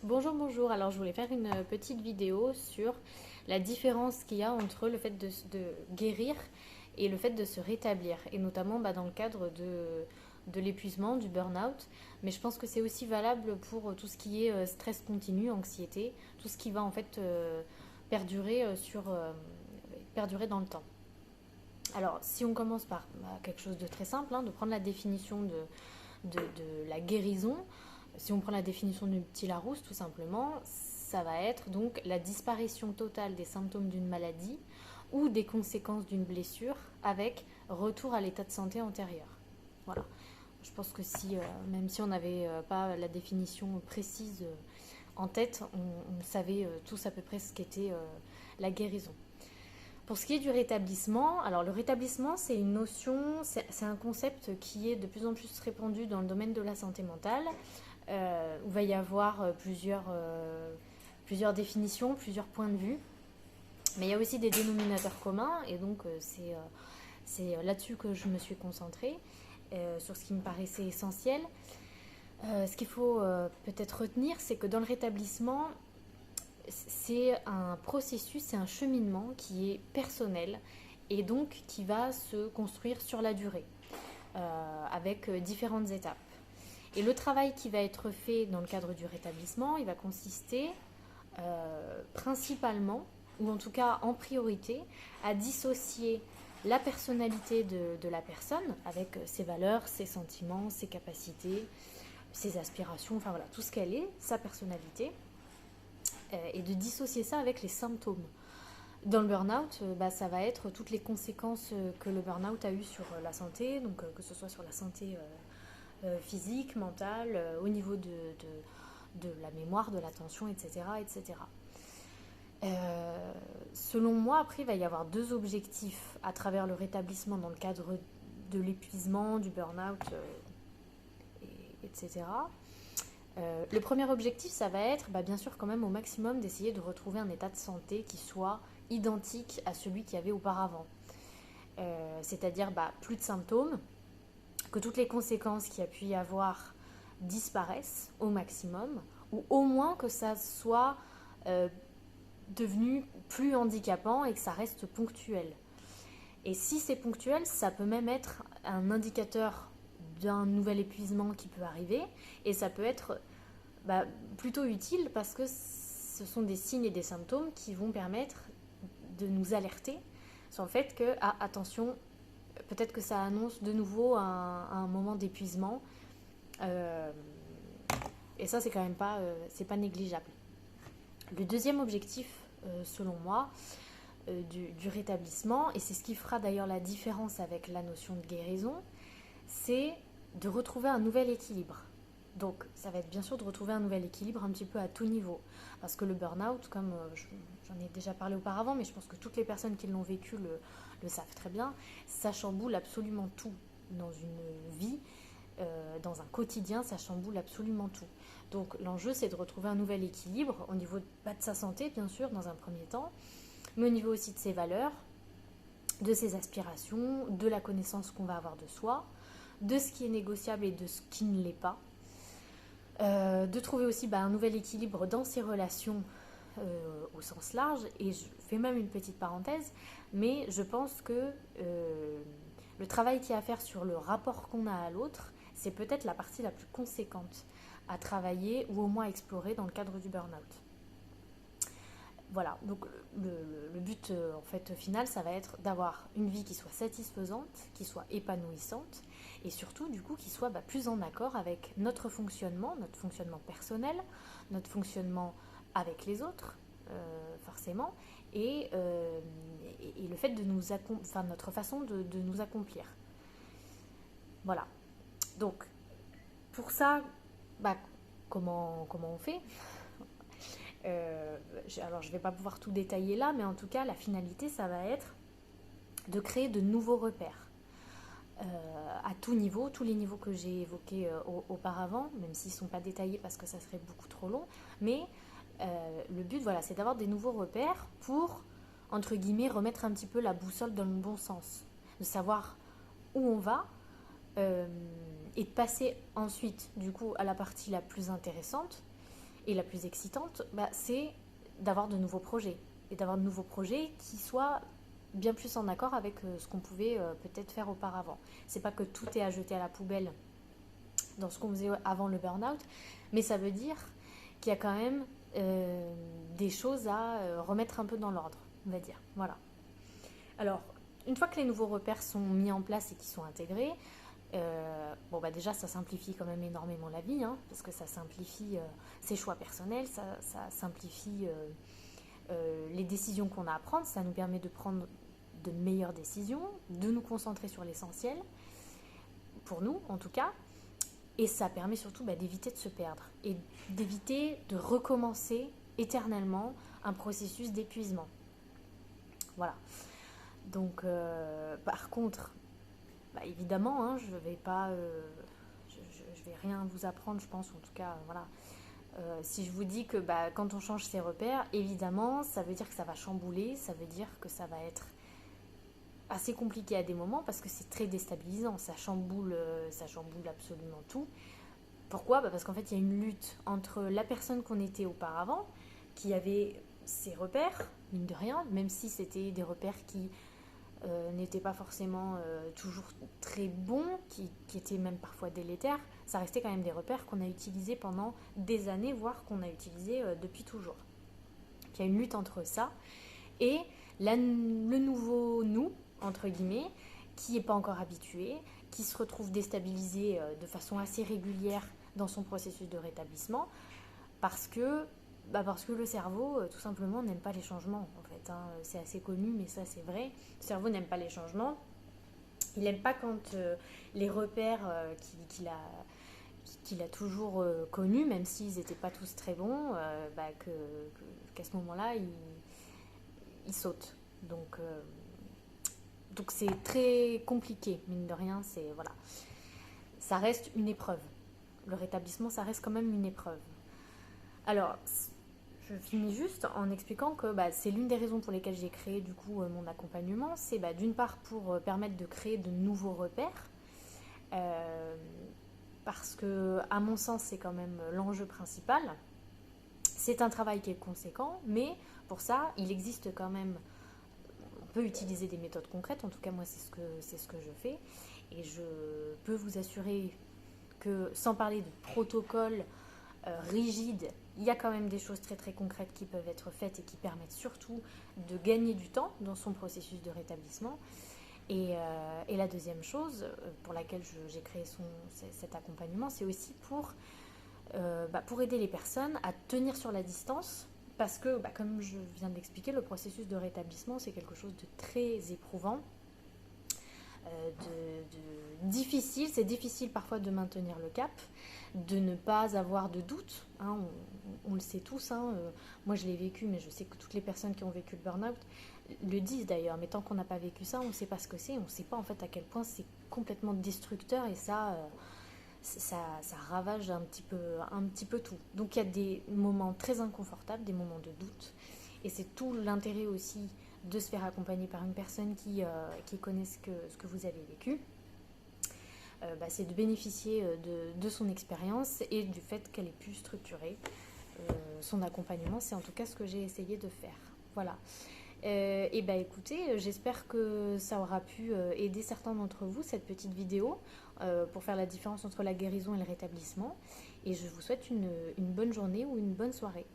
Bonjour, bonjour. Alors, je voulais faire une petite vidéo sur la différence qu'il y a entre le fait de guérir et le fait de se rétablir, et notamment dans le cadre de l'épuisement, du burn-out. Mais je pense que c'est aussi valable pour tout ce qui est stress continu, anxiété, tout ce qui va en fait perdurer, perdurer dans le temps. Alors, si on commence par quelque chose de très simple, de prendre la définition de la guérison. Si on prend la définition du petit Larousse, tout simplement, ça va être donc la disparition totale des symptômes d'une maladie ou des conséquences d'une blessure avec retour à l'état de santé antérieur. Voilà. Je pense que si, même si on n'avait pas la définition précise en tête, on savait tous à peu près ce qu'était la guérison. Pour ce qui est du rétablissement, alors le rétablissement, c'est une notion, c'est un concept qui est de plus en plus répandu dans le domaine de la santé mentale, où il va y avoir plusieurs définitions, plusieurs points de vue, mais il y a aussi des dénominateurs communs, et donc c'est là-dessus que je me suis concentrée, sur ce qui me paraissait essentiel. Ce qu'il faut peut-être retenir, c'est que dans le rétablissement, c'est un processus, c'est un cheminement qui est personnel et donc qui va se construire sur la durée avec différentes étapes. Et le travail qui va être fait dans le cadre du rétablissement, il va consister principalement, ou en tout cas en priorité, à dissocier la personnalité de la personne avec ses valeurs, ses sentiments, ses capacités, ses aspirations, enfin voilà, tout ce qu'elle est, sa personnalité, et de dissocier ça avec les symptômes. Dans le burn-out, ça va être toutes les conséquences que le burn-out a eues sur la santé, donc que ce soit sur la santé physique, mentale, au niveau de la mémoire, de l'attention, etc. etc. Selon moi, après, il va y avoir deux objectifs à travers le rétablissement dans le cadre de l'épuisement, du burn-out, etc. Le premier objectif, ça va être, bien sûr, quand même au maximum d'essayer de retrouver un état de santé qui soit identique à celui qu'il y avait auparavant. C'est-à-dire plus de symptômes, que toutes les conséquences qu'il y a pu y avoir disparaissent au maximum, ou au moins que ça soit devenu plus handicapant et que ça reste ponctuel. Et si c'est ponctuel, ça peut même être un indicateur d'un nouvel épuisement qui peut arriver, et ça peut être plutôt utile parce que ce sont des signes et des symptômes qui vont permettre de nous alerter sur le fait que, attention, peut-être que ça annonce de nouveau un moment d'épuisement, et ça c'est quand même pas, c'est pas négligeable. Le deuxième objectif, selon moi, du rétablissement, et c'est ce qui fera d'ailleurs la différence avec la notion de guérison, c'est de retrouver un nouvel équilibre. Donc ça va être bien sûr de retrouver un nouvel équilibre un petit peu à tout niveau. Parce que le burn-out, comme j'en ai déjà parlé auparavant, mais je pense que toutes les personnes qui l'ont vécu le savent très bien, ça chamboule absolument tout dans une vie, dans un quotidien, ça chamboule absolument tout. Donc l'enjeu, c'est de retrouver un nouvel équilibre au niveau de sa santé, bien sûr, dans un premier temps, mais au niveau aussi de ses valeurs, de ses aspirations, de la connaissance qu'on va avoir de soi, de ce qui est négociable et de ce qui ne l'est pas. De trouver aussi un nouvel équilibre dans ses relations au sens large, et je fais même une petite parenthèse, mais je pense que le travail qu'il y a à faire sur le rapport qu'on a à l'autre, c'est peut-être la partie la plus conséquente à travailler ou au moins à explorer dans le cadre du burn-out. Voilà, donc le but en fait final, ça va être d'avoir une vie qui soit satisfaisante, qui soit épanouissante, et surtout du coup qui soit plus en accord avec notre fonctionnement personnel, notre fonctionnement avec les autres, forcément, et le fait de notre façon de nous accomplir. Voilà. Donc pour ça, comment on fait? Alors je ne vais pas pouvoir tout détailler là, mais en tout cas la finalité, ça va être de créer de nouveaux repères à tout niveau, tous les niveaux que j'ai évoqués auparavant, même s'ils ne sont pas détaillés parce que ça serait beaucoup trop long, mais le but, voilà, c'est d'avoir des nouveaux repères pour, entre guillemets, remettre un petit peu la boussole dans le bon sens, de savoir où on va, et de passer ensuite du coup à la partie la plus intéressante, et la plus excitante, c'est d'avoir de nouveaux projets. Et d'avoir de nouveaux projets qui soient bien plus en accord avec ce qu'on pouvait peut-être faire auparavant. C'est pas que tout est à jeter à la poubelle dans ce qu'on faisait avant le burn-out, mais ça veut dire qu'il y a quand même des choses à remettre un peu dans l'ordre, on va dire. Voilà. Alors, une fois que les nouveaux repères sont mis en place et qu'ils sont intégrés, déjà ça simplifie quand même énormément la vie, hein, parce que ça simplifie ses choix personnels, ça simplifie les décisions qu'on a à prendre, ça nous permet de prendre de meilleures décisions, de nous concentrer sur l'essentiel, pour nous en tout cas, et ça permet surtout d'éviter de se perdre et d'éviter de recommencer éternellement un processus d'épuisement. Voilà. Donc, par contre, évidemment, hein, je vais pas, je vais rien vous apprendre, je pense, en tout cas, voilà. Si je vous dis que quand on change ses repères, évidemment, ça veut dire que ça va chambouler, ça veut dire que ça va être assez compliqué à des moments parce que c'est très déstabilisant, ça chamboule absolument tout. Pourquoi ? Parce qu'en fait, il y a une lutte entre la personne qu'on était auparavant, qui avait ses repères, mine de rien, même si c'était des repères qui n'étaient pas forcément toujours très bons, qui étaient même parfois délétères, ça restait quand même des repères qu'on a utilisés pendant des années, voire qu'on a utilisés depuis toujours. Il y a une lutte entre ça et le nouveau nous, entre guillemets, qui n'est pas encore habitué, qui se retrouve déstabilisé de façon assez régulière dans son processus de rétablissement, parce que le cerveau, tout simplement, n'aime pas les changements, en fait. Hein. C'est assez connu, mais ça, c'est vrai. Le cerveau n'aime pas les changements. Il n'aime pas quand les repères qu'il a toujours connus, même s'ils n'étaient pas tous très bons, qu'à ce moment-là, il saute. Donc c'est très compliqué, mine de rien. Voilà. Ça reste une épreuve. Le rétablissement, ça reste quand même une épreuve. Alors, je finis juste en expliquant que c'est l'une des raisons pour lesquelles j'ai créé du coup mon accompagnement. C'est d'une part pour permettre de créer de nouveaux repères, parce que à mon sens c'est quand même l'enjeu principal. C'est un travail qui est conséquent, mais pour ça il existe quand même, on peut utiliser des méthodes concrètes, en tout cas moi c'est ce que je fais, et je peux vous assurer que sans parler de protocole rigide, il y a quand même des choses très très concrètes qui peuvent être faites et qui permettent surtout de gagner du temps dans son processus de rétablissement. Et la deuxième chose pour laquelle j'ai créé cet accompagnement, c'est aussi pour aider les personnes à tenir sur la distance, parce que, comme je viens de l'expliquer, le processus de rétablissement, c'est quelque chose de très éprouvant, difficile. C'est difficile parfois de maintenir le cap, de ne pas avoir de doute, hein, on le sait tous, hein, moi je l'ai vécu, mais je sais que toutes les personnes qui ont vécu le burn-out le disent d'ailleurs, mais tant qu'on n'a pas vécu ça, on ne sait pas ce que c'est, on ne sait pas en fait à quel point c'est complètement destructeur, et ça ravage un petit peu tout. Donc il y a des moments très inconfortables, des moments de doute, et c'est tout l'intérêt aussi de se faire accompagner par une personne qui connaît ce que vous avez vécu. C'est de bénéficier de son expérience et du fait qu'elle ait pu structurer son accompagnement. C'est en tout cas ce que j'ai essayé de faire. Voilà. Écoutez, j'espère que ça aura pu aider certains d'entre vous, cette petite vidéo, pour faire la différence entre la guérison et le rétablissement. Et je vous souhaite une bonne journée ou une bonne soirée.